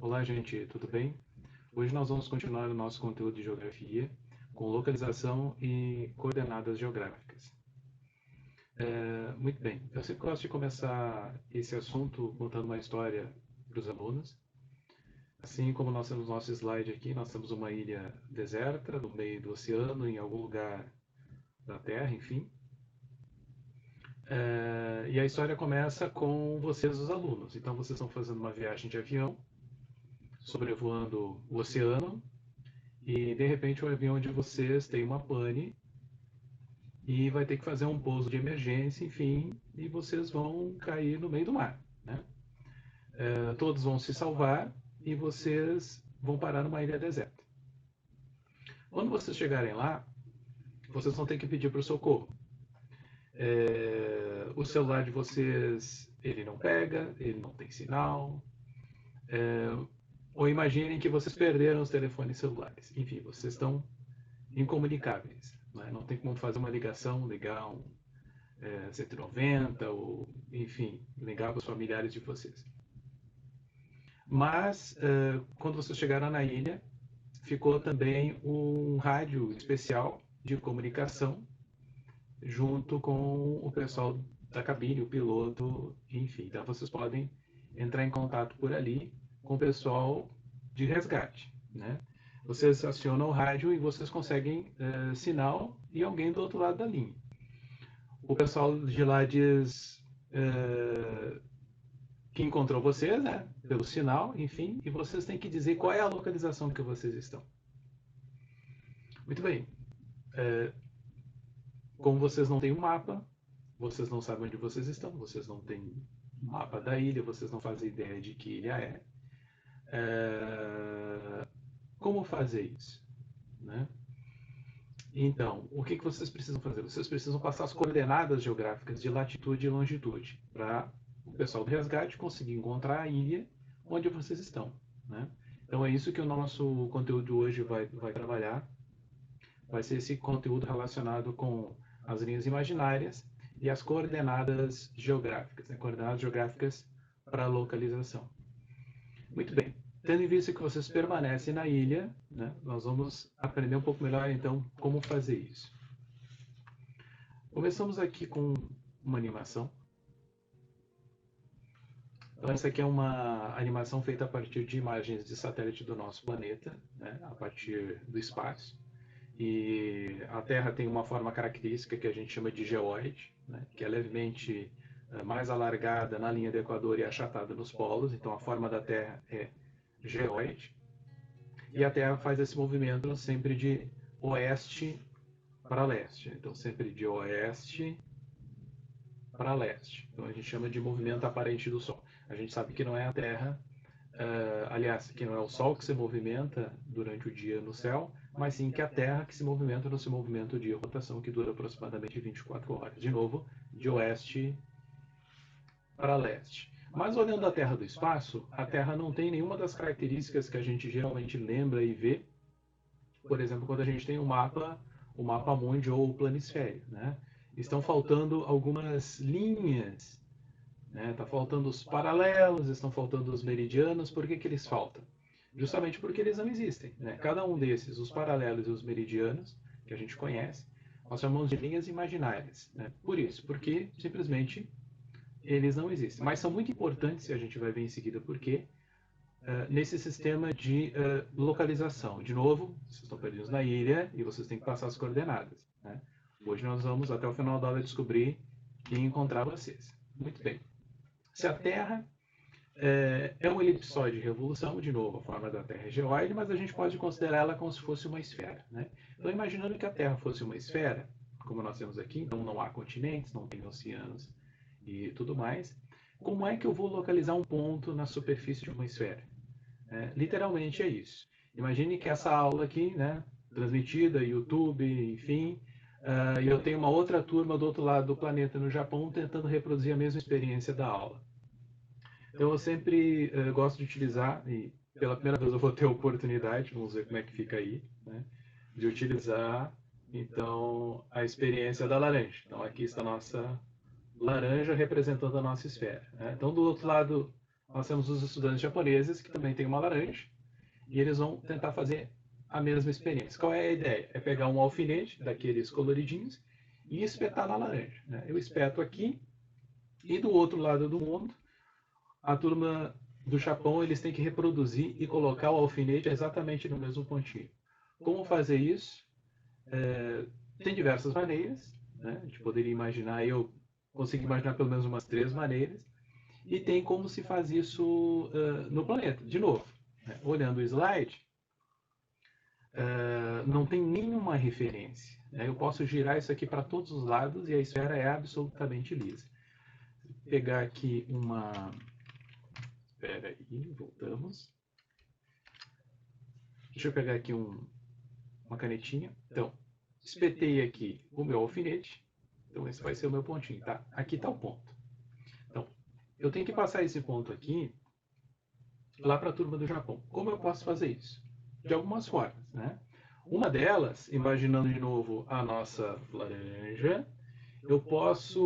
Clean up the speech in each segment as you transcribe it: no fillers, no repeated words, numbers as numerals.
Olá, gente, tudo bem? Hoje nós vamos continuar o nosso conteúdo de geografia com localização e coordenadas geográficas. Muito bem, eu sempre gosto de começar esse assunto contando uma história para os alunos. Assim como nós temos nosso slide aqui, nós temos uma ilha deserta no meio do oceano, em algum lugar da Terra, enfim. E a história começa com vocês, os alunos. Então, vocês estão fazendo uma viagem de avião, sobrevoando o oceano, e de repente o avião de vocês tem uma pane e vai ter que fazer um pouso de emergência, enfim, e vocês vão cair no meio do mar. Né? Todos vão se salvar e vocês vão parar numa ilha deserta. Quando vocês chegarem lá, vocês vão ter que pedir para o socorro. O celular de vocês, ele não pega, ele não tem sinal. Ou imaginem que vocês perderam os telefones celulares. Enfim, vocês estão incomunicáveis. Né? Não tem como fazer uma ligação, ligar um 190, ou enfim, ligar para os familiares de vocês. Mas, quando vocês chegaram na ilha, ficou também um rádio especial de comunicação junto com o pessoal da cabine, o piloto, enfim. Então vocês podem entrar em contato por ali com o pessoal de resgate. Né? Vocês acionam o rádio e vocês conseguem sinal e alguém do outro lado da linha. O pessoal de lá diz que encontrou vocês, né, pelo sinal, enfim, e vocês têm que dizer qual é a localização que vocês estão. Muito bem. Como vocês não têm um mapa, vocês não sabem onde vocês estão, vocês não têm mapa da ilha, vocês não fazem ideia de que ilha é. Como fazer isso? Né? Então, o que vocês precisam fazer? Vocês precisam passar as coordenadas geográficas de latitude e longitude para o pessoal do resgate conseguir encontrar a ilha onde vocês estão. Né? Então é isso que o nosso conteúdo hoje vai trabalhar. Vai ser esse conteúdo relacionado com as linhas imaginárias e as coordenadas geográficas, né? Coordenadas geográficas para localização. Muito bem. Tendo em vista que vocês permanecem na ilha, né, nós vamos aprender um pouco melhor, então, como fazer isso. Começamos aqui com uma animação. Então, essa aqui é uma animação feita a partir de imagens de satélite do nosso planeta, né, a partir do espaço. E a Terra tem uma forma característica que a gente chama de geóide, né, que é levemente mais alargada na linha do Equador e achatada nos polos. Então, a forma da Terra é geóide. E a Terra faz esse movimento sempre de oeste para leste. Então, sempre de oeste para leste. Então, a gente chama de movimento aparente do Sol. A gente sabe que não é a Terra, aliás, que não é o Sol que se movimenta durante o dia no céu, mas sim que a Terra que se movimenta no seu movimento de rotação que dura aproximadamente 24 horas. De novo, de oeste para leste. Mas olhando a Terra do espaço, a Terra não tem nenhuma das características que a gente geralmente lembra e vê. Por exemplo, quando a gente tem o mapa mundi ou o planisfério, né? Estão faltando algumas linhas, né? Está faltando os paralelos, estão faltando os meridianos. Por que eles faltam? Justamente porque eles não existem. Né? Cada um desses, os paralelos e os meridianos, que a gente conhece, nós chamamos de linhas imaginárias. Né? Por isso, porque simplesmente eles não existem. Mas são muito importantes, e a gente vai ver em seguida por quê, nesse sistema de localização. De novo, vocês estão perdidos na ilha e vocês têm que passar as coordenadas. Né? Hoje nós vamos, até o final da aula, descobrir e encontrar vocês. Muito bem. Se a Terra é um elipsoide de revolução, de novo, a forma da Terra é geóide, mas a gente pode considerar ela como se fosse uma esfera. Né? Então, imaginando que a Terra fosse uma esfera, como nós temos aqui, então não há continentes, não tem oceanos e tudo mais, como é que eu vou localizar um ponto na superfície de uma esfera? Literalmente é isso. Imagine que essa aula aqui, né, transmitida, YouTube, enfim, e eu tenho uma outra turma do outro lado do planeta, no Japão, tentando reproduzir a mesma experiência da aula. Então eu sempre gosto de utilizar, e pela primeira vez eu vou ter a oportunidade, vamos ver como é que fica aí, né, de utilizar, então, a experiência da laranja. Então aqui está a nossa laranja representando a nossa esfera. Né? Então do outro lado nós temos os estudantes japoneses que também têm uma laranja e eles vão tentar fazer a mesma experiência. Qual é a ideia? É pegar um alfinete daqueles coloridinhos e espetar na laranja, né? Eu espeto aqui e do outro lado do mundo, a turma do Japão, eles têm que reproduzir e colocar o alfinete exatamente no mesmo pontinho. Como fazer isso? Tem diversas maneiras, né? A gente poderia imaginar, eu consigo imaginar pelo menos umas 3 maneiras, e tem como se faz isso no planeta. De novo, né? Olhando o slide, não tem nenhuma referência, né? Eu posso girar isso aqui para todos os lados e a esfera é absolutamente lisa. Vou pegar aqui uma... Espera aí, voltamos. Deixa eu pegar aqui uma canetinha. Então, espetei aqui o meu alfinete. Então, esse vai ser o meu pontinho, tá? Aqui está o ponto. Então, eu tenho que passar esse ponto aqui lá para a turma do Japão. Como eu posso fazer isso? De algumas formas, né? Uma delas, imaginando de novo a nossa laranja, eu posso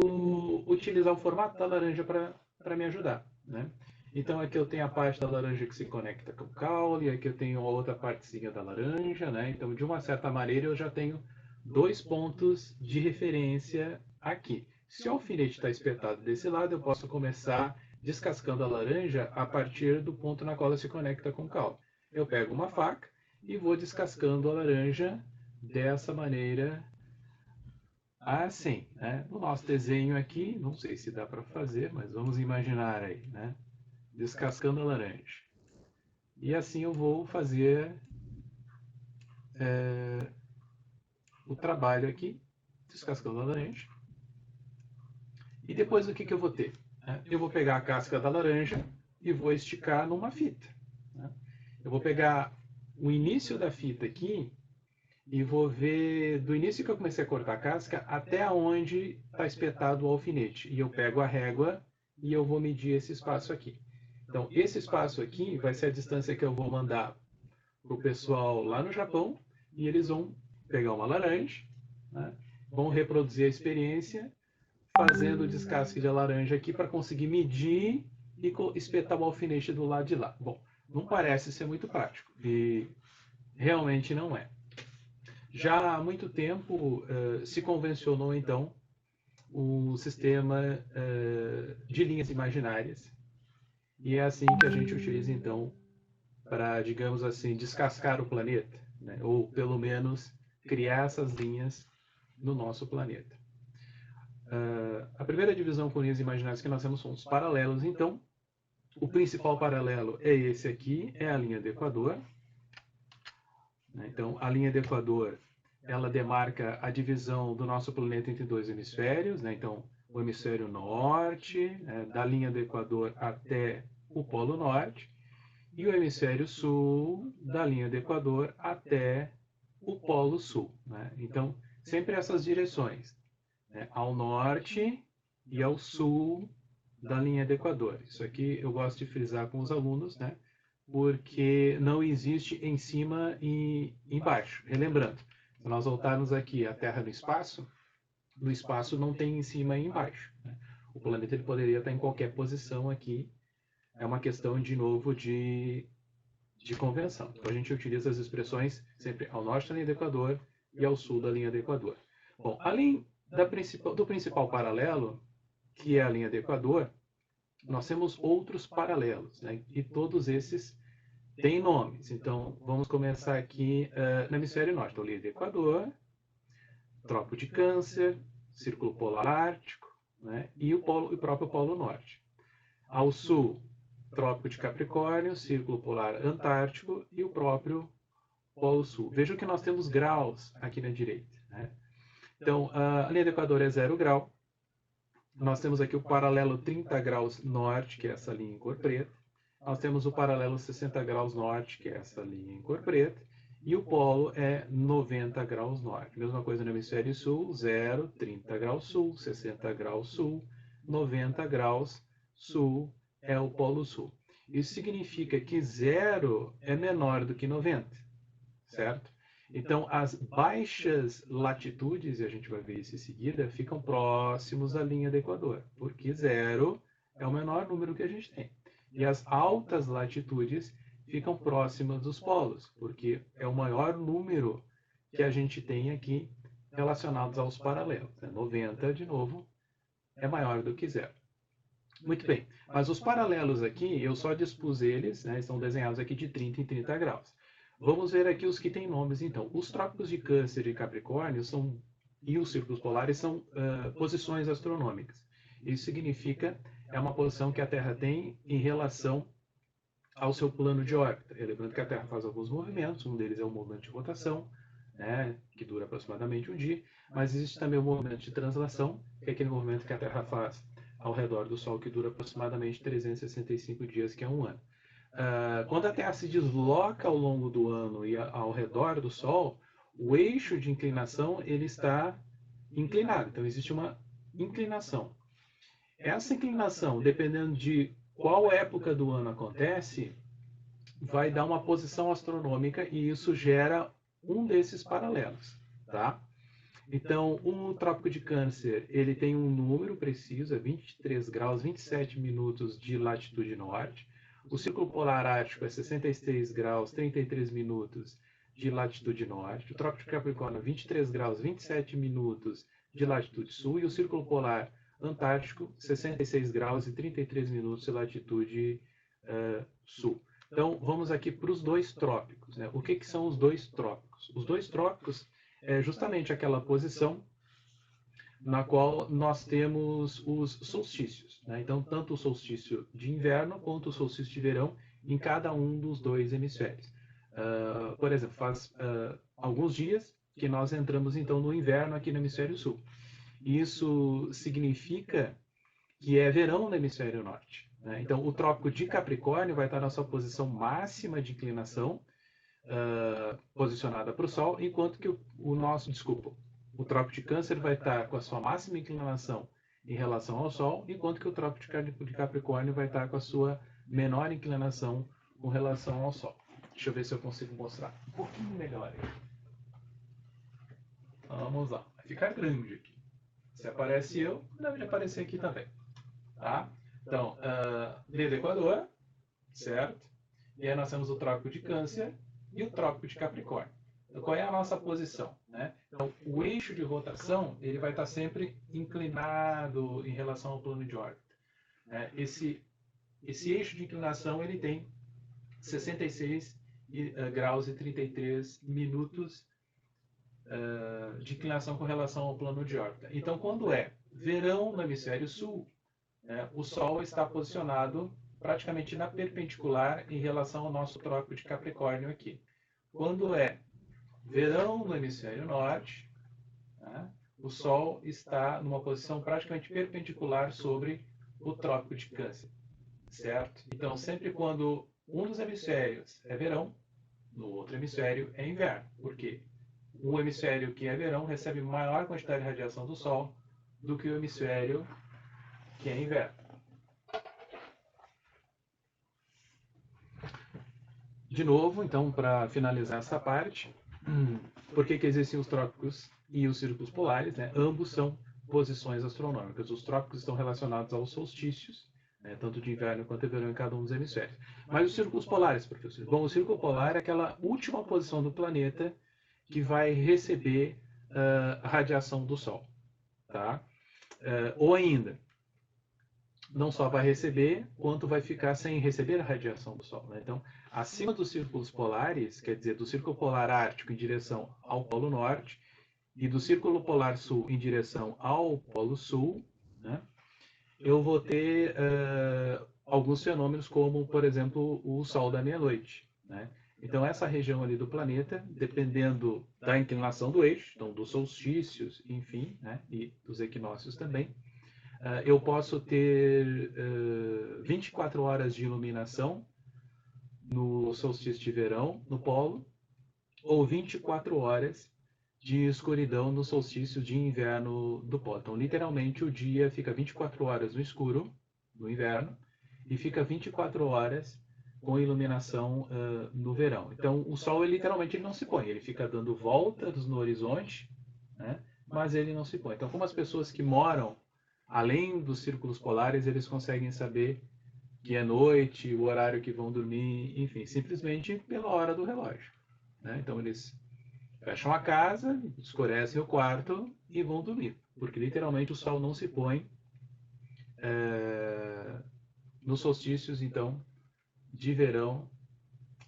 utilizar o formato da laranja para me ajudar, né? Então aqui eu tenho a parte da laranja que se conecta com o caule, aqui eu tenho a outra partezinha da laranja, né? Então de uma certa maneira eu já tenho 2 pontos de referência aqui. Se o alfinete está espetado desse lado, eu posso começar descascando a laranja a partir do ponto na qual ela se conecta com o caule. Eu pego uma faca e vou descascando a laranja dessa maneira assim, né? No nosso desenho aqui, não sei se dá para fazer, mas vamos imaginar aí, né? Descascando a laranja. E assim eu vou fazer o trabalho aqui, descascando a laranja. E depois o que eu vou ter? Eu vou pegar a casca da laranja e vou esticar numa fita. Né? Eu vou pegar o início da fita aqui e vou ver do início que eu comecei a cortar a casca até onde está espetado o alfinete. E eu pego a régua e eu vou medir esse espaço aqui. Então, esse espaço aqui vai ser a distância que eu vou mandar para o pessoal lá no Japão e eles vão pegar uma laranja, né? Vão reproduzir a experiência fazendo o descasque de laranja aqui para conseguir medir e espetar o alfinete do lado de lá. Bom, não parece ser muito prático e realmente não é. Já há muito tempo se convencionou, então, o sistema de linhas imaginárias. E é assim que a gente utiliza, então, para, digamos assim, descascar o planeta, né? Ou, pelo menos, criar essas linhas no nosso planeta. A primeira divisão com linhas imaginárias que nós temos são os paralelos. Então, o principal paralelo é esse aqui, é a linha do Equador. Então, a linha do Equador, ela demarca a divisão do nosso planeta entre 2 hemisférios, né? Então, o hemisfério norte, da linha do Equador até o Polo Norte, e o hemisfério sul, da linha do Equador até o Polo Sul, né? Então, sempre essas direções, né? Ao norte e ao sul da linha do Equador. Isso aqui eu gosto de frisar com os alunos, né? Porque não existe em cima e embaixo. Relembrando, se nós voltarmos aqui à Terra no espaço não tem em cima e embaixo, né? O planeta ele poderia estar em qualquer posição aqui. É uma questão, de novo, de convenção. Então, a gente utiliza as expressões sempre ao norte da linha do Equador e ao sul da linha do Equador. Bom, além do principal paralelo, que é a linha do Equador, nós temos outros paralelos, né? E todos esses têm nomes. Então, vamos começar aqui no hemisfério norte. Então, linha do Equador, Trópico de Câncer, Círculo Polar Ártico, né? E o próprio Polo Norte. Ao sul, Trópico de Capricórnio, Círculo Polar Antártico e o próprio Polo Sul. Vejam que nós temos graus aqui na direita, né? Então, a linha do Equador é 0 grau. Nós temos aqui o paralelo 30 graus norte, que é essa linha em cor preta. Nós temos o paralelo 60 graus norte, que é essa linha em cor preta. E o polo é 90 graus norte. Mesma coisa no hemisfério sul, 0, 30 graus sul, 60 graus sul, 90 graus sul é o polo sul. Isso significa que 0 é menor do que 90, certo? Então, as baixas latitudes, e a gente vai ver isso em seguida, ficam próximos da linha do Equador, porque 0 é o menor número que a gente tem. E as altas latitudes ficam próximas dos polos, porque é o maior número que a gente tem aqui relacionados aos paralelos. 90, de novo, é maior do que zero. Muito bem, mas os paralelos aqui, eu só dispus eles, né, estão desenhados aqui de 30 em 30 graus. Vamos ver aqui os que têm nomes, então. Os trópicos de Câncer e Capricórnio e os círculos polares são posições astronômicas. Isso significa, é uma posição que a Terra tem em relação ao seu plano de órbita. Lembrando que a Terra faz alguns movimentos, um deles é o movimento de rotação, né, que dura aproximadamente um dia, mas existe também o movimento de translação, que é aquele movimento que a Terra faz ao redor do Sol, que dura aproximadamente 365 dias, que é um ano. Quando a Terra se desloca ao longo do ano e ao redor do Sol, o eixo de inclinação ele está inclinado, então existe uma inclinação. Essa inclinação, dependendo de qual época do ano acontece, vai dar uma posição astronômica e isso gera um desses paralelos, tá? Então, o Trópico de Câncer, ele tem um número preciso, é 23 graus, 27 minutos de latitude norte. O Círculo Polar Ártico é 66 graus, 33 minutos de latitude norte. O Trópico de Capricórnio, 23 graus, 27 minutos de latitude sul. E o Círculo Polar Antártico, 66 graus e 33 minutos de latitude sul. Então, vamos aqui para os dois trópicos, né? O que são os dois trópicos? Os dois trópicos é justamente aquela posição na qual nós temos os solstícios, né? Então, tanto o solstício de inverno quanto o solstício de verão em cada um dos dois hemisférios. Por exemplo, faz alguns dias que nós entramos então no inverno aqui no hemisfério sul. Isso significa que é verão no hemisfério norte, né? Então, o Trópico de Capricórnio vai estar na sua posição máxima de inclinação, posicionada para o Sol, enquanto que o Trópico de Câncer vai estar com a sua máxima inclinação em relação ao Sol, enquanto que o Trópico de Capricórnio vai estar com a sua menor inclinação com relação ao Sol. Deixa eu ver se eu consigo mostrar um pouquinho melhor aí. Vamos lá, vai ficar grande aqui. Se aparece eu, deve aparecer aqui também. Tá? Então, dedo Equador, certo? E aí nós temos o Trópico de Câncer e o Trópico de Capricórnio. Então, qual é a nossa posição, né? Então, o eixo de rotação ele vai estar sempre inclinado em relação ao plano de órbita. Esse eixo de inclinação ele tem 66 graus e 33 minutos de inclinação com relação ao plano de órbita. Então, quando é verão no hemisfério sul, o Sol está posicionado praticamente na perpendicular em relação ao nosso Trópico de Capricórnio aqui. Quando é verão no hemisfério norte, o Sol está numa posição praticamente perpendicular sobre o Trópico de Câncer, certo? Então, sempre quando um dos hemisférios é verão, no outro hemisfério é inverno. Por quê? O hemisfério que é verão recebe maior quantidade de radiação do Sol do que o hemisfério que é inverno. De novo, então, para finalizar essa parte, por que existem os trópicos e os círculos polares? Né? Ambos são posições astronômicas. Os trópicos estão relacionados aos solstícios, né? Tanto de inverno quanto de verão em cada um dos hemisférios. Mas os círculos polares, professor? Bom, o círculo polar é aquela última posição do planeta que vai receber a radiação do Sol. Tá? Ou ainda, não só vai receber, quanto vai ficar sem receber a radiação do Sol. Né? Então, acima dos círculos polares, quer dizer, do Círculo Polar Ártico em direção ao Polo Norte e do Círculo Polar Sul em direção ao Polo Sul, né? Eu vou ter alguns fenômenos como, por exemplo, o Sol da meia-noite. Né? Então, essa região ali do planeta, dependendo da inclinação do eixo, então dos solstícios, enfim, né? E dos equinócios também, eu posso ter 24 horas de iluminação no solstício de verão, no polo, ou 24 horas de escuridão no solstício de inverno do polo. Então, literalmente, o dia fica 24 horas no escuro, no inverno, e fica 24 horas com iluminação no verão. Então, o Sol, literalmente, ele não se põe, ele fica dando voltas no horizonte, né? Mas ele não se põe. Então, como as pessoas que moram além dos círculos polares, eles conseguem saber que é noite, o horário que vão dormir, enfim, simplesmente pela hora do relógio, né? Então eles fecham a casa, escurecem o quarto e vão dormir, porque literalmente o sol não se põe nos solstícios, então, de verão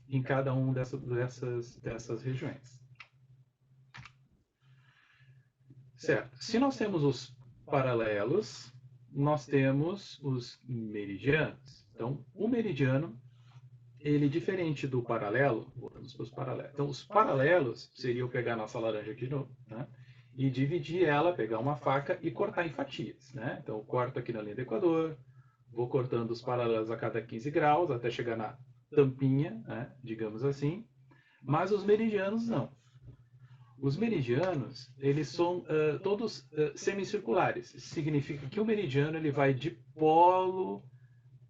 em cada uma dessas regiões. Certo. Se nós temos os paralelos, nós temos os meridianos. Então, o meridiano, ele diferente do paralelo, voltamos para os paralelos. Então, os paralelos seria eu pegar nossa laranja aqui de novo, né? E dividir ela, pegar uma faca e cortar em fatias, né? Então, eu corto aqui na linha do Equador, vou cortando os paralelos a cada 15 graus, até chegar na tampinha, né? Digamos assim. Mas os meridianos não. Os meridianos, eles são todos semicirculares. Significa que o meridiano ele vai de polo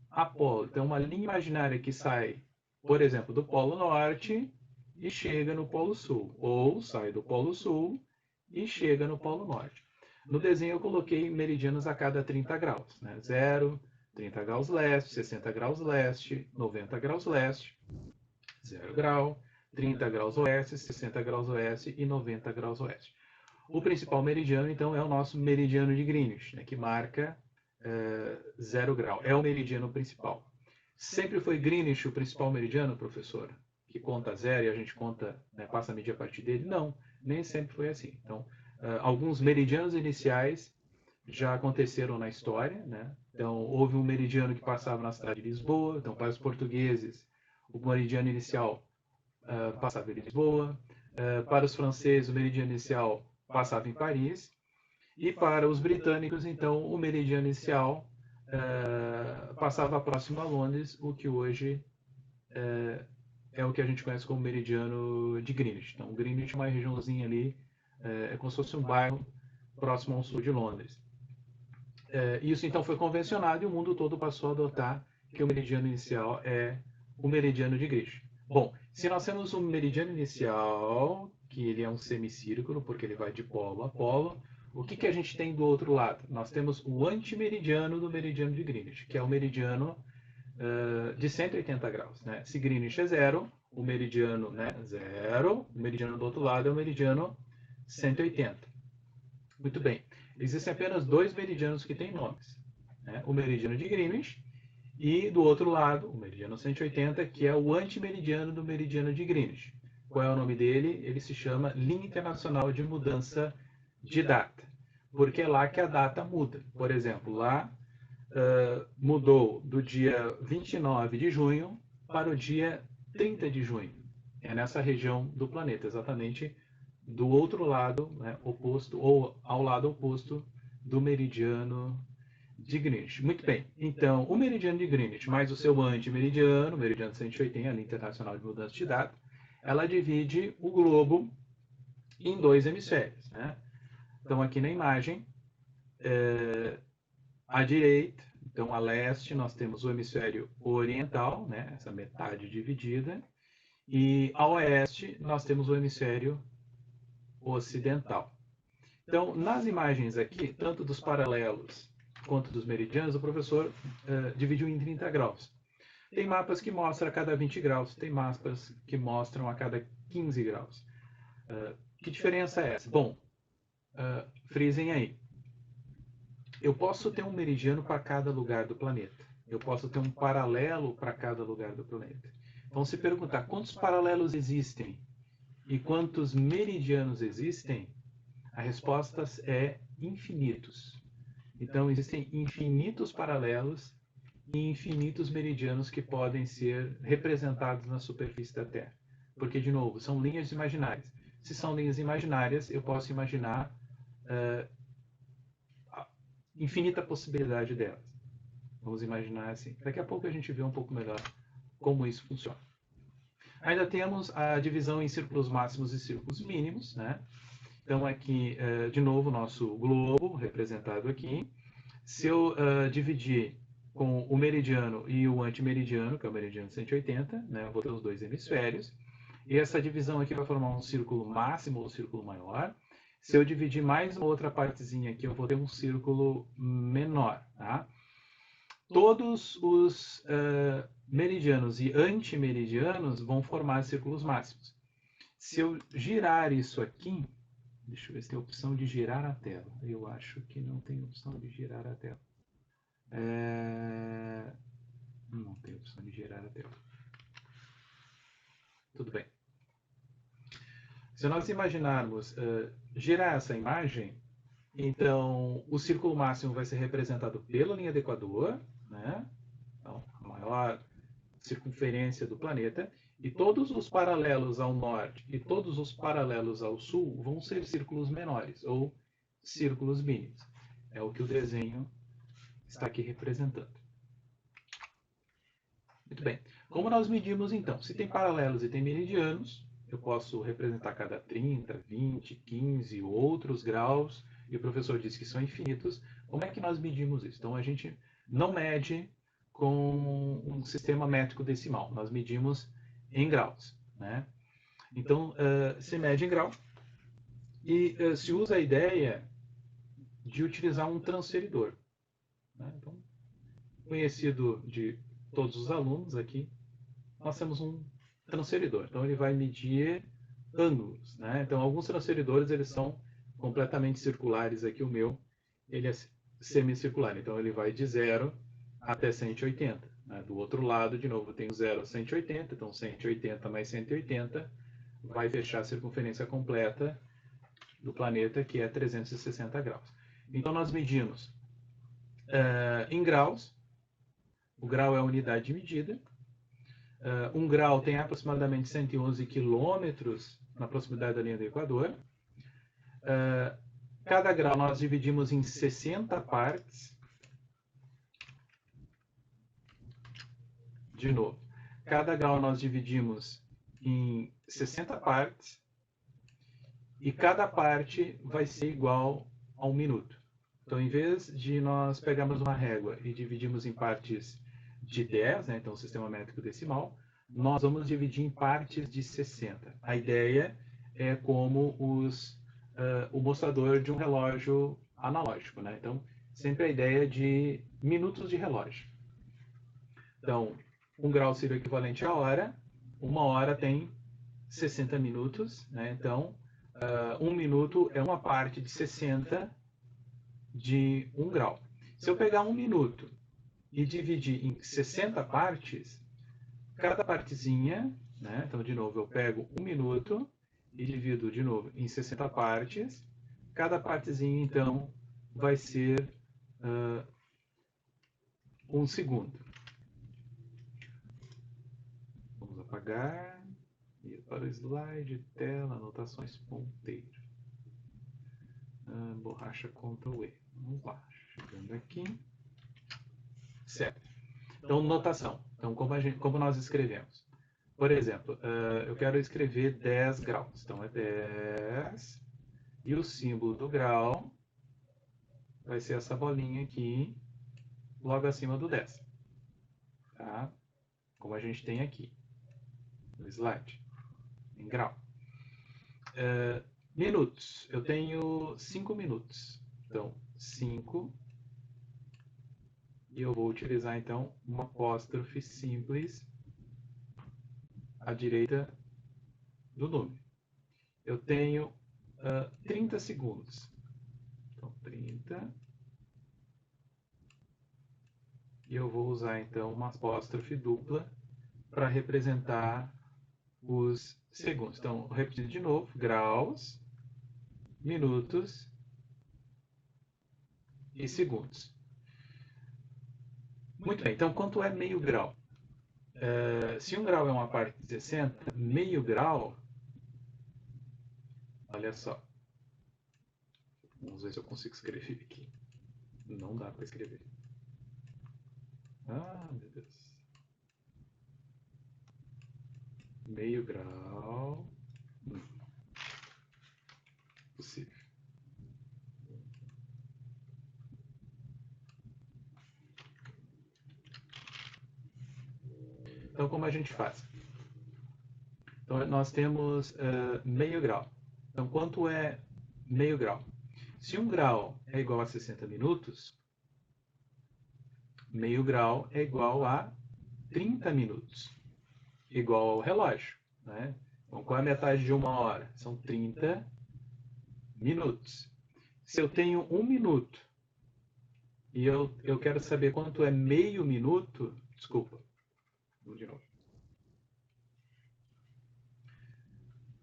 a polo. Então, uma linha imaginária que sai, por exemplo, do Polo Norte e chega no Polo Sul. Ou sai do Polo Sul e chega no Polo Norte. No desenho eu coloquei meridianos a cada 30 graus. Né? 0, 30 graus leste, 60 graus leste, 90 graus leste, 0 grau, 30 graus oeste, 60 graus oeste e 90 graus oeste. O principal meridiano, então, é o nosso meridiano de Greenwich, né, que marca 0 grau. É o meridiano principal. Sempre foi Greenwich o principal meridiano, professor? Que conta 0 e a gente conta, né, passa a medir a partir dele? Não, nem sempre foi assim. Então, alguns meridianos iniciais já aconteceram na história, né? Então, houve um meridiano que passava na cidade de Lisboa. Então, para os portugueses, o meridiano inicial passava em Lisboa. Para os franceses, o meridiano inicial passava em Paris. E para os britânicos, então, o meridiano inicial passava próximo a Londres, o que hoje é o que a gente conhece como meridiano de Greenwich. Então, Greenwich é uma regiãozinha ali, é como se fosse um bairro próximo ao sul de Londres. Isso, então, foi convencionado e o mundo todo passou a adotar que o meridiano inicial é o meridiano de Greenwich. Bom, se nós temos um meridiano inicial, que ele é um semicírculo, porque ele vai de polo a polo, o que a gente tem do outro lado? Nós temos o antimeridiano do meridiano de Greenwich, que é o meridiano de 180 graus. Né? Se Greenwich é 0, o meridiano 0, o meridiano do outro lado é o meridiano 180. Muito bem. Existem apenas 2 meridianos que têm nomes. Né? O meridiano de Greenwich e, do outro lado, o meridiano 180, que é o antimeridiano do meridiano de Greenwich. Qual é o nome dele? Ele se chama Linha Internacional de Mudança de Data, porque é lá que a data muda. Por exemplo, lá mudou do dia 29 de junho para o dia 30 de junho. É nessa região do planeta, exatamente do outro lado, né, oposto, ou ao lado oposto do meridiano de Greenwich. Muito bem, então o meridiano de Greenwich mais o seu antimeridiano, o meridiano 180, a linha internacional de mudança de data, ela divide o globo em 2 hemisférios. Né? Então aqui na imagem, à direita, então a leste, nós temos o hemisfério oriental, né, essa metade dividida, e a oeste nós temos o hemisfério ocidental. Então, nas imagens aqui, tanto dos paralelos quanto dos meridianos, o professor dividiu em 30 graus. Tem mapas que mostram a cada 20 graus, tem mapas que mostram a cada 15 graus. Que diferença é essa? Bom, frisem aí. Eu posso ter um meridiano para cada lugar do planeta. Eu posso ter um paralelo para cada lugar do planeta. Então, se perguntar quantos paralelos existem e quantos meridianos existem, a resposta é infinitos. Então, existem infinitos paralelos e infinitos meridianos que podem ser representados na superfície da Terra. Porque, de novo, são linhas imaginárias. Se são linhas imaginárias, eu posso imaginar a infinita possibilidade delas. Vamos imaginar assim. Daqui a pouco a gente vê um pouco melhor como isso funciona. Ainda temos a divisão em círculos máximos e círculos mínimos, né? Então, aqui, de novo, o nosso globo representado aqui. Se eu dividir com o meridiano e o antimeridiano, que é o meridiano 180, né, eu vou ter os 2 hemisférios. E essa divisão aqui vai formar um círculo máximo ou círculo maior. Se eu dividir mais uma outra partezinha aqui, eu vou ter um círculo menor. Tá? todos os meridianos e antimeridianos vão formar círculos máximos. Se eu girar isso aqui, deixa eu ver se tem opção de girar a tela. Eu acho que não tem opção de girar a tela. Não tem opção de girar a tela. Tudo bem. Se nós imaginarmos girar essa imagem, então o círculo máximo vai ser representado pela linha do Equador, né? Então, a maior circunferência do planeta, e todos os paralelos ao norte e todos os paralelos ao sul vão ser círculos menores, ou círculos mínimos. É o que o desenho está aqui representando. Muito bem. Como nós medimos, então? Se tem paralelos e tem meridianos, eu posso representar cada 30, 20, 15 outros graus, e o professor disse que são infinitos. Como é que nós medimos isso? Então, a gente não mede com um sistema métrico decimal. Nós medimos em graus, né? Então, se mede em grau e se usa a ideia de utilizar um transferidor, né? Então, conhecido de todos os alunos aqui, nós temos um transferidor. Então, ele vai medir ângulos, né? Então, alguns transferidores, eles são completamente circulares. Aqui o meu, ele é semicircular. Então, ele vai de 0 até 180. Né? Do outro lado, de novo, tem o 0 a 180. Então, 180 mais 180 vai fechar a circunferência completa do planeta, que é 360 graus. Então, nós medimos em graus. O grau é a unidade de medida. 1 grau tem aproximadamente 111 quilômetros na proximidade da linha do Equador. Cada grau nós dividimos em 60 partes. De novo, cada grau nós dividimos em 60 partes e cada parte vai ser igual a 1 minuto. Então, em vez de nós pegarmos uma régua e dividirmos em partes de 10, né, então o sistema métrico decimal, nós vamos dividir em partes de 60. A ideia é como o mostrador de um relógio analógico, né? Então, sempre a ideia de minutos de relógio. Então, 1 grau seria o equivalente a hora, 1 hora tem 60 minutos, né? Então, 1 minuto é uma parte de 60 de 1 grau. Se eu pegar 1 minuto e dividir em 60 partes, cada partezinha, né? Então, de novo, eu pego 1 minuto e divido de novo em 60 partes. Cada partezinha, então, vai ser 1 segundo. Vamos apagar. Ir para o slide, tela, anotações, ponteiro. Borracha Ctrl E. Vamos lá, chegando aqui. Certo. Então, notação. Então, como nós escrevemos? Por exemplo, eu quero escrever 10 graus. Então, é 10. E o símbolo do grau vai ser essa bolinha aqui, logo acima do 10. Tá? Como a gente tem aqui no slide, em grau. Minutos. Eu tenho 5 minutos. Então, 5. E eu vou utilizar, então, uma apóstrofe simples à direita do número. Eu tenho 30 segundos. Então, 30. E eu vou usar, então, uma apóstrofe dupla para representar os segundos. Então, repetindo de novo, graus, minutos e segundos. Muito bem, então quanto é meio grau? Se 1 grau é uma parte de 60, meio grau, olha só. Vamos ver se eu consigo escrever aqui. Não dá para escrever. Ah, meu Deus. Meio grau. Possível. Então, como a gente faz? Então, nós temos meio grau. Então, quanto é meio grau? Se 1 grau é igual a 60 minutos, meio grau é igual a 30 minutos, igual ao relógio, né? Então, qual é a metade de 1 hora? São 30 minutos. Se eu tenho 1 minuto e eu quero saber quanto é meio minuto, desculpa, vamos de novo.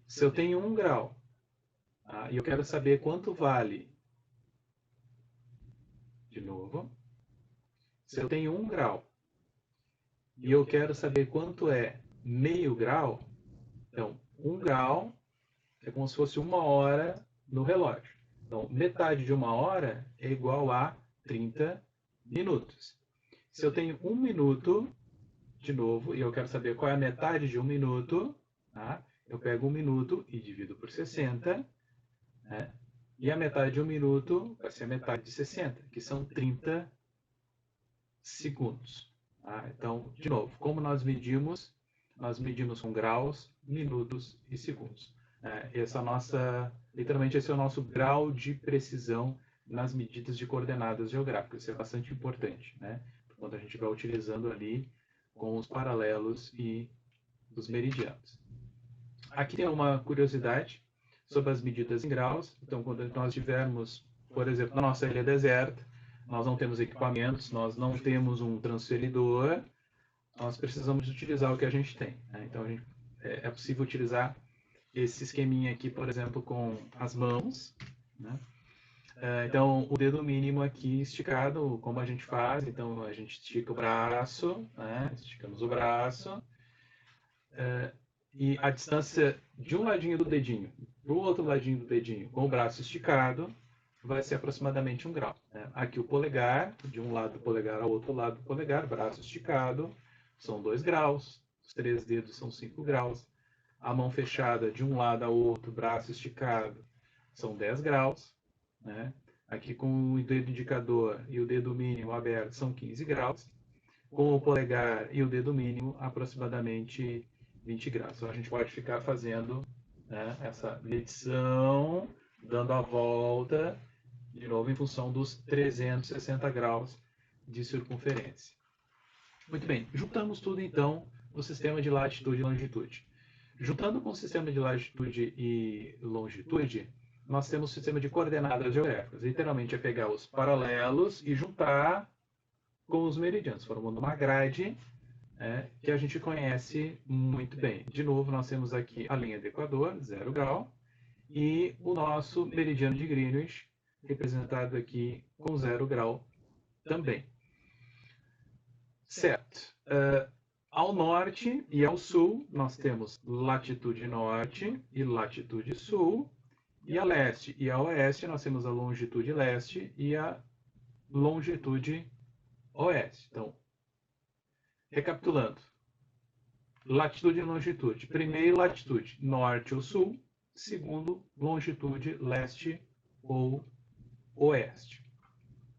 Se eu tenho 1 grau e eu quero saber quanto vale, de novo, se eu tenho 1 grau e eu quero saber quanto é meio grau, então 1 grau é como se fosse 1 hora no relógio. Então, metade de 1 hora é igual a 30 minutos. Se eu tenho 1 minuto, de novo, e eu quero saber qual é a metade de 1 minuto, tá? Eu pego 1 minuto e divido por 60, né? E a metade de 1 minuto vai ser a metade de 60, que são 30 segundos. Tá? Então, de novo, como nós medimos? Nós medimos com graus, minutos e segundos. Literalmente, esse é o nosso grau de precisão nas medidas de coordenadas geográficas. Isso é bastante importante, né? Quando a gente vai utilizando ali com os paralelos e os meridianos. Aqui tem uma curiosidade sobre as medidas em graus. Então, quando nós tivermos, por exemplo, na nossa ilha deserta, nós não temos equipamentos, nós não temos um transferidor, nós precisamos utilizar o que a gente tem, né? Então, é possível utilizar esse esqueminha aqui, por exemplo, com as mãos, né? Então, o dedo mínimo aqui esticado, como a gente faz? Então, a gente estica o braço, né? Esticamos o braço, e a distância de um ladinho do dedinho para o outro ladinho do dedinho, com o braço esticado, vai ser aproximadamente 1 grau. Né? Aqui o polegar, de um lado do polegar ao outro lado do polegar, braço esticado, são 2 graus, os 3 dedos são 5 graus. A mão fechada de um lado ao outro, braço esticado, são 10 graus. Né? Aqui com o dedo indicador e o dedo mínimo aberto são 15 graus. Com o polegar e o dedo mínimo, aproximadamente 20 graus. Então a gente pode ficar fazendo, né, essa medição, dando a volta, de novo em função dos 360 graus de circunferência. Muito bem, juntamos tudo então no sistema de latitude e longitude. Juntando com o sistema de latitude e longitude, nós temos o sistema de coordenadas geográficas. Literalmente é pegar os paralelos e juntar com os meridianos, formando uma grade que a gente conhece muito bem. De novo, nós temos aqui a linha do Equador, 0 grau, e o nosso meridiano de Greenwich, representado aqui com 0 grau também. Certo. Ao norte e ao sul, nós temos latitude norte e latitude sul, e a leste e a oeste, nós temos a longitude leste e a longitude oeste. Então, recapitulando, latitude e longitude. Primeiro, latitude norte ou sul. Segundo, longitude leste ou oeste.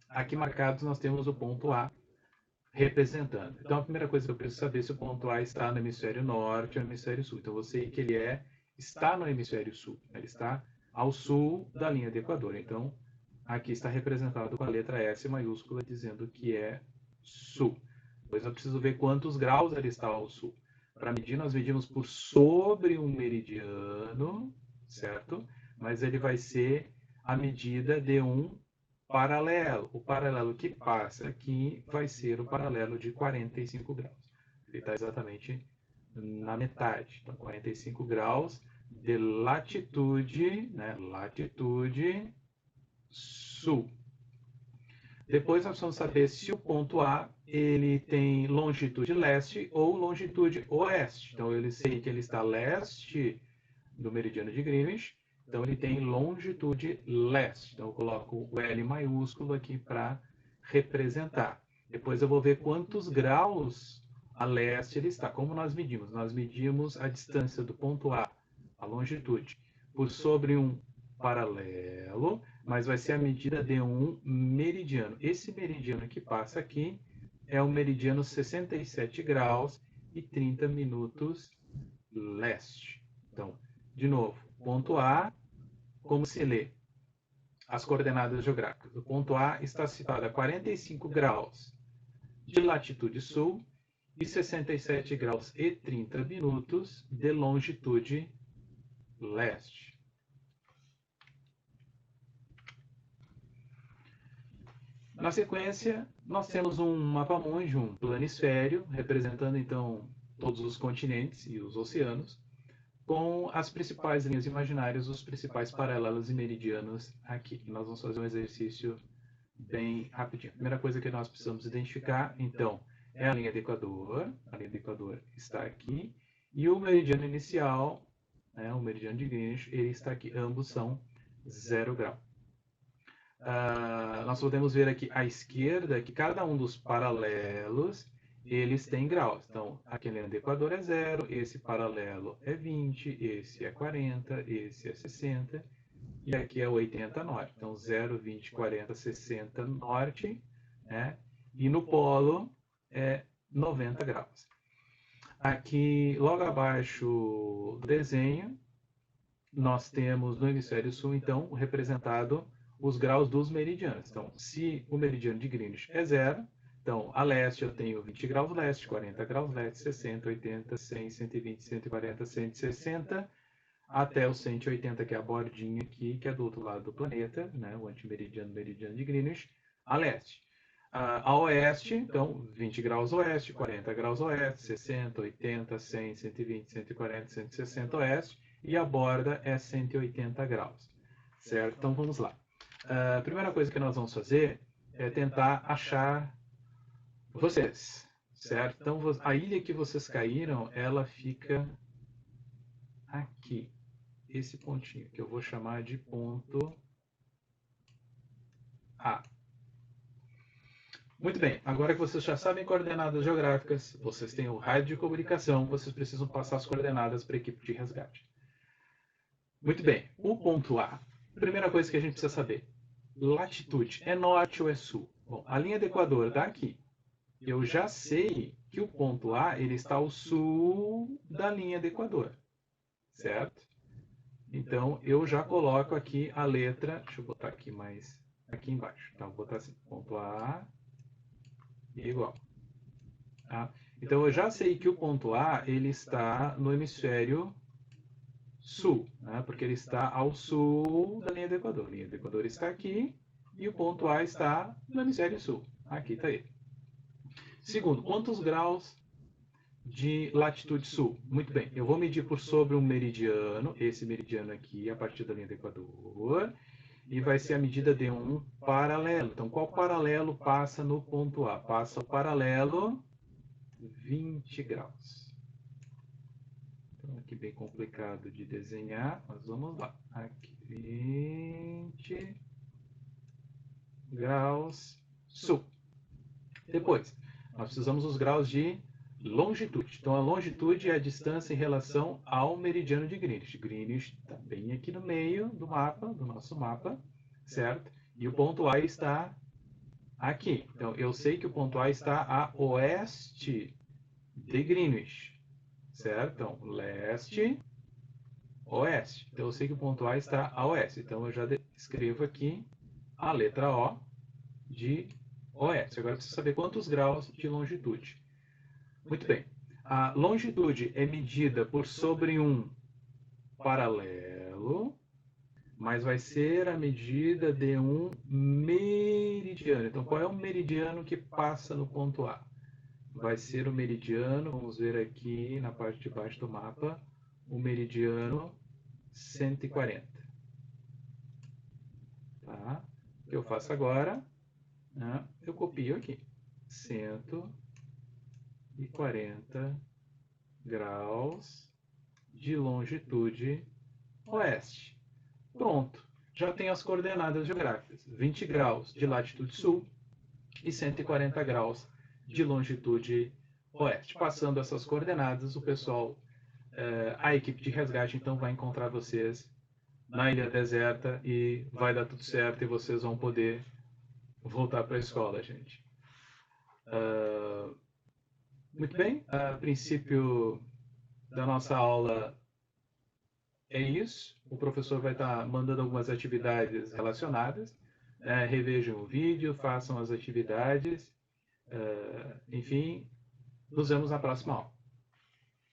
Aqui marcados nós temos o ponto A representando. Então, a primeira coisa que eu preciso saber é se o ponto A está no hemisfério norte ou no hemisfério sul. Então, eu sei que ele está no hemisfério sul. Ele está ao sul da linha do Equador. Então, aqui está representado com a letra S maiúscula, dizendo que é sul. Depois eu preciso ver quantos graus ele está ao sul. Para medir, nós medimos por sobre um meridiano, certo? Mas ele vai ser a medida de um paralelo. O paralelo que passa aqui vai ser o paralelo de 45 graus. Ele está exatamente na metade. Então, 45 graus de latitude, né? Latitude sul. Depois nós precisamos saber se o ponto A ele tem longitude leste ou longitude oeste. Então, eu sei que ele está leste do meridiano de Greenwich. Então, ele tem longitude leste. Então, eu coloco o L maiúsculo aqui para representar. Depois eu vou ver quantos graus a leste ele está. Como nós medimos? Nós medimos a distância do ponto A, a longitude, por sobre um paralelo, mas vai ser a medida de um meridiano. Esse meridiano que passa aqui é o meridiano 67 graus e 30 minutos leste. Então, de novo, ponto A, como se lê? As coordenadas geográficas. O ponto A está situado a 45 graus de latitude sul e 67 graus e 30 minutos de longitude leste. Na sequência, nós temos um mapa-mundi, um planisfério, representando então todos os continentes e os oceanos, com as principais linhas imaginárias, os principais paralelos e meridianos aqui. Nós vamos fazer um exercício bem rapidinho. A primeira coisa que nós precisamos identificar, então, é a linha do Equador. A linha do Equador está aqui. E o meridiano inicial, o meridiano de Greenwich, ele está aqui. Ambos são 0 grau. Nós podemos ver aqui à esquerda que cada um dos paralelos, eles têm graus. Então, aqui a linha do Equador é 0, esse paralelo é 20, esse é 40, esse é 60, e aqui é 80 norte. Então, 0, 20, 40, 60 norte, né? E no polo é 90 graus. Aqui, logo abaixo do desenho, nós temos no hemisfério sul, então, representado os graus dos meridianos. Então, se o meridiano de Greenwich é 0, então, a leste eu tenho 20 graus leste, 40 graus leste, 60, 80, 100, 120, 140, 160, até o 180, que é a bordinha aqui, que é do outro lado do planeta, né, o antimeridiano, meridiano de Greenwich, a leste. A oeste, então, 20 graus oeste, 40 graus oeste, 60, 80, 100, 120, 140, 160 oeste, e a borda é 180 graus, certo? Então, vamos lá. A primeira coisa que nós vamos fazer é tentar achar vocês, certo? Então, a ilha que vocês caíram, ela fica aqui, esse pontinho, que eu vou chamar de ponto A. Muito bem, agora que vocês já sabem coordenadas geográficas, vocês têm o raio de comunicação, vocês precisam passar as coordenadas para a equipe de resgate. Muito bem, o ponto A. Primeira coisa que a gente precisa saber, latitude, é norte ou é sul? Bom, a linha do Equador está aqui. Eu já sei que o ponto A ele está ao sul da linha do Equador, certo? Então, eu já coloco aqui a letra, deixa eu botar aqui mais, aqui embaixo, tá? Vou botar assim, ponto A igual. Tá? Então, eu já sei que o ponto A ele está no hemisfério sul, né? Porque ele está ao sul da linha do Equador. A linha do Equador está aqui e o ponto A está no hemisfério sul. Aqui está ele. Segundo, quantos graus de latitude sul? Muito bem, eu vou medir por sobre um meridiano, esse meridiano aqui, a partir da linha do Equador, e vai ser a medida de um paralelo. Então, qual paralelo passa no ponto A? Passa o paralelo 20 graus. Então, aqui bem complicado de desenhar, mas vamos lá. Aqui, 20 graus sul. Depois, nós precisamos dos graus de longitude. Então, a longitude é a distância em relação ao meridiano de Greenwich. Greenwich está bem aqui no meio do mapa, do nosso mapa, certo? E o ponto A está aqui. Então, eu sei que o ponto A está a oeste de Greenwich, certo? Então, leste, oeste. Então, eu sei que o ponto A está a oeste. Então, eu já escrevo aqui a letra O de oeste. Agora, eu preciso saber quantos graus de longitude. Muito bem. A longitude é medida por sobre um paralelo, mas vai ser a medida de um meridiano. Então, qual é o meridiano que passa no ponto A? Vai ser o meridiano, vamos ver aqui na parte de baixo do mapa, o meridiano 140. Tá? O que eu faço agora? Eu copio aqui. 140 graus de longitude oeste. Pronto, já tenho as coordenadas geográficas. 20 graus de latitude sul e 140 graus de longitude oeste. Passando essas coordenadas, o pessoal, a equipe de resgate, então, vai encontrar vocês na ilha deserta e vai dar tudo certo e vocês vão poder voltar para a escola, gente. Muito bem, a princípio da nossa aula é isso. O professor vai estar mandando algumas atividades relacionadas. Revejam o vídeo, façam as atividades Enfim, nos vemos na próxima aula.